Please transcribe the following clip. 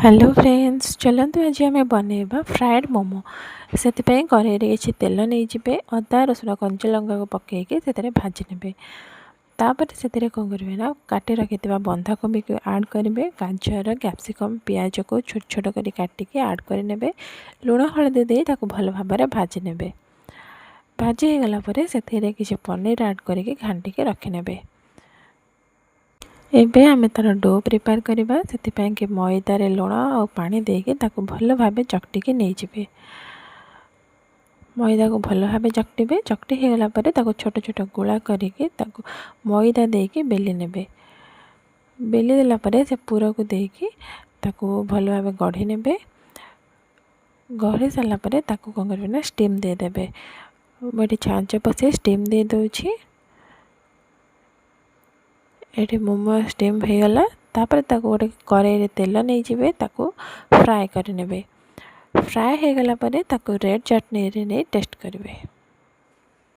Hello friends चलतु आज आम बनइबा फ्राएड मोमो से कड़े किसी तेल नहीं जी अदा रसुण कंचा लंका को पकईकि से भाजी ने तापर से कौन करेंगे ना काटी रखि बंधाकोबी को आड करेंगे गाजर कैप्सिकम पियाज को छोट छोट कर काटिकी आड करें लुण हलदी दे भल भाव भाजी ने भाजी हो गला से किसी पनीर आड करके घाटिकी रखिने एबे आमे तार डो प्रिपेयर करवा से मैदार लुण और पानी देके भल भाव चकटिकी नहीं जिबे मैदा को भल भाव चकटे चकटी हो गला छोट छोट गोला करके मैदा देके बेली ने बेली देला से पूरा को देकी भल भाव गढ़ी ने गढ़ी सारापर कौन करेंगे ना स्टीम देदेवे मुझे छाँच पसे स्टीम दे दूँगी ये मोमो स्टीम हो गला तापर गोटे कड़े तेल नहीं जी फ्राए करे फ्राए हो गला रेड चटनी नहीं टेस्ट करेंगे।